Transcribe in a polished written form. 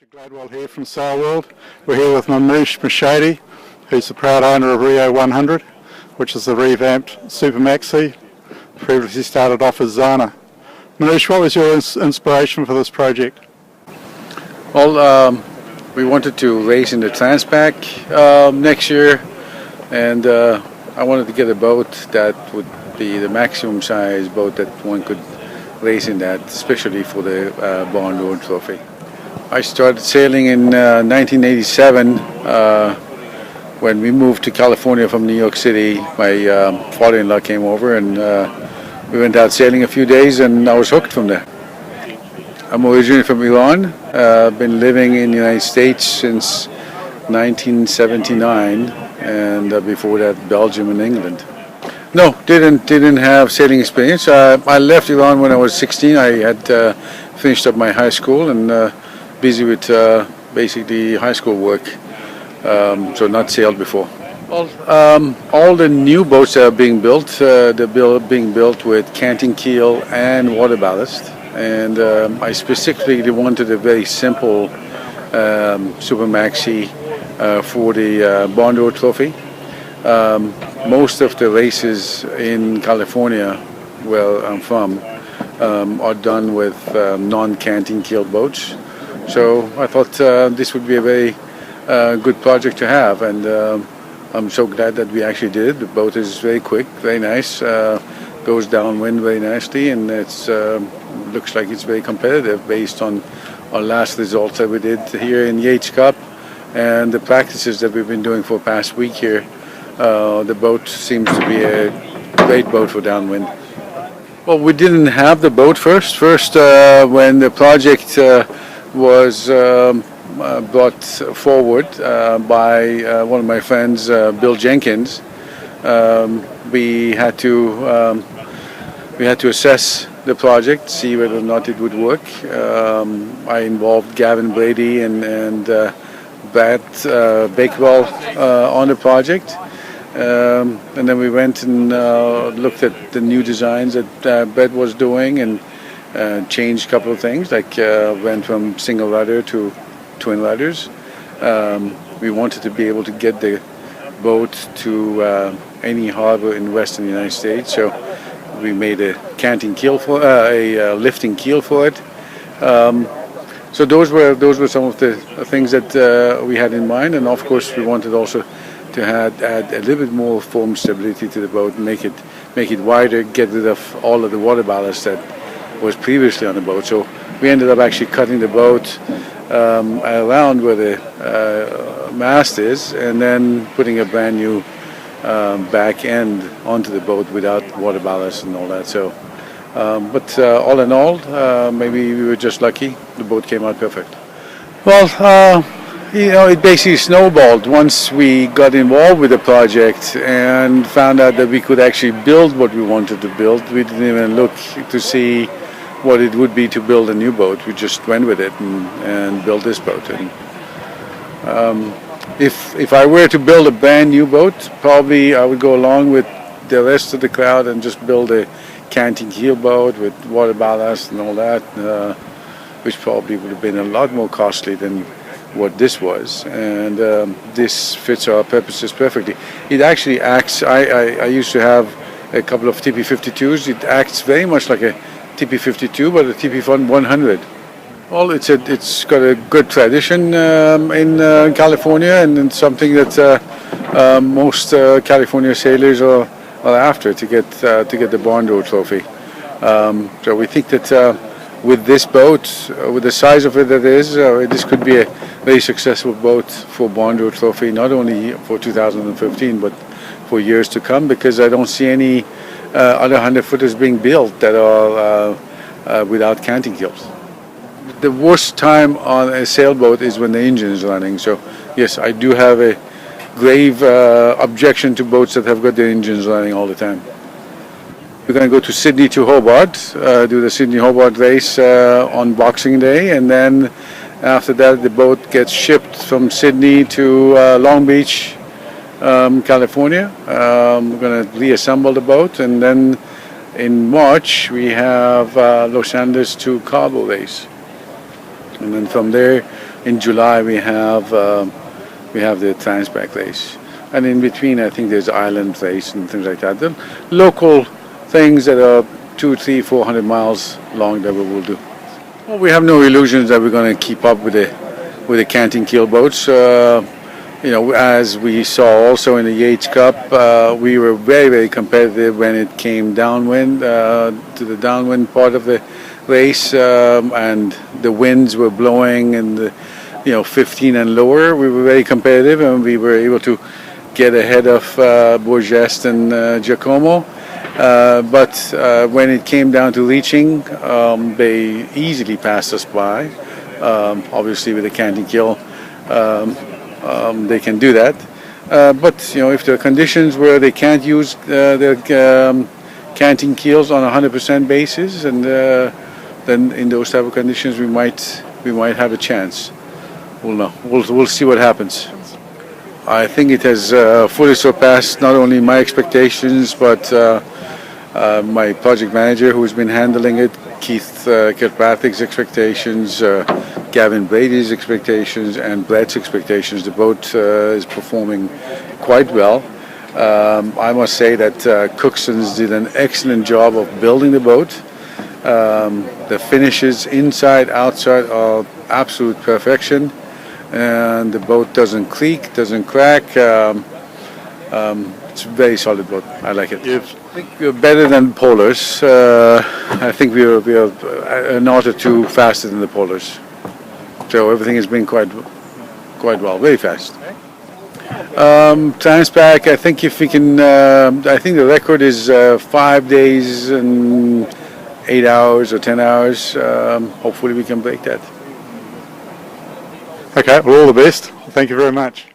Gladwell here from Sail World. We're here with Manouch Moshayedi, who's the proud owner of Rio 100, which is the revamped supermaxi. Previously started off as Zana. Manouch, what was your inspiration for this project? Well, we wanted to race in the Transpac next year, and I wanted to get a boat that would be the maximum size boat that one could race in that, especially for the Barn Road Trophy. I started sailing in 1987 when we moved to California from New York City. My father-in-law came over and we went out sailing a few days, and I was hooked from there. I'm originally from Iran. Been living in the United States since 1979, and before that Belgium and England. No, didn't have sailing experience. I left Iran when I was 16. I had finished up my high school and busy with basically high school work, so not sailed before. Well, all the new boats that are being built, they're being built with canting keel and water ballast, and I specifically wanted a very simple supermaxi for the Barn Road Trophy. Most of the races in California, where I'm from, are done with non-canting keel boats. So I thought this would be a very good project to have, and I'm so glad that we actually did it. The boat is very quick, very nice, goes downwind very nicely, and it's looks like it's very competitive based on our last results that we did here in Yates Cup and the practices that we've been doing for the past week here. The boat seems to be a great boat for downwind. Well, we didn't have the boat first. When the project was brought forward by one of my friends, Bill Jenkins, we had to assess the project, see whether or not it would work. I involved Gavin Brady and Brad Bakewell on the project. And then we went and looked at the new designs that Brett was doing and changed a couple of things, like went from single rudder to twin rudders. We wanted to be able to get the boat to any harbor in western United States, so we made a canting keel for a lifting keel for it. So those were some of the things that we had in mind, and of course we wanted also to add a little bit more form stability to the boat, make it wider, get rid of all of the water ballast that was previously on the boat. So we ended up actually cutting the boat around where the mast is, and then putting a brand new back end onto the boat without water ballast and all that. So, but all in all, maybe we were just lucky. The boat came out perfect. Well, it basically snowballed once we got involved with the project and found out that we could actually build what we wanted to build. We didn't even look to see what it would be to build a new boat. We just went with it and built this boat. And if I were to build a brand new boat, probably I would go along with the rest of the crowd and just build a canting keel boat with water ballast and all that, which probably would have been a lot more costly than what this was, and this fits our purposes perfectly. It actually acts, I used to have a couple of TP52s. It acts very much like a TP52, but a TP100. Well, it's got a good tradition in California, and it's something that most California sailors are after to get the Barn Road Trophy. So we think that with this boat, with the size of it that is, this could be a very successful boat for Barn Road Trophy, not only for 2015, but for years to come, because I don't see any other 100-footers being built that are without canting keels. The worst time on a sailboat is when the engine is running. So yes, I do have a grave objection to boats that have got their engines running all the time. We're going to go to Sydney to Hobart, do the Sydney Hobart race on Boxing Day, and then after that the boat gets shipped from Sydney to Long Beach, California. We're going to reassemble the boat, and then in March we have Los Angeles to Cabo race, and then from there in July we have the Transpac race, and in between I think there's Island race and things like that. The local things that are 200, 300, 400 miles long that we will do. Well, we have no illusions that we're going to keep up with the canting keel boats. As we saw also in the Yates Cup, we were very, very competitive when it came downwind, to the downwind part of the race, and the winds were blowing in the 15 and lower. We were very competitive, and we were able to get ahead of Bourgest and Giacomo. But when it came down to reaching, they easily passed us by. Obviously, with the canting keel, they can do that. But if there are conditions where they can't use their canting keels on a 100% basis, and then in those type of conditions we might have a chance. We'll know. We'll see what happens. I think it has fully surpassed not only my expectations, but my project manager, who's been handling it, Keith Kirkpatrick's expectations, Gavin Brady's expectations, and Brett's expectations. The boat is performing quite well. I must say that Cookson's did an excellent job of building the boat. The finishes inside, outside are absolute perfection, and the boat doesn't creak, doesn't crack. It's a very solid boat. I like it. I think we're better than Polars. I think we are a knot or two faster than the Polars. So everything has been quite well, very fast. Transpac, I think if we can, I think the record is 5 days and 8 hours or 10 hours. Hopefully we can break that. Okay, well, all the best. Thank you very much.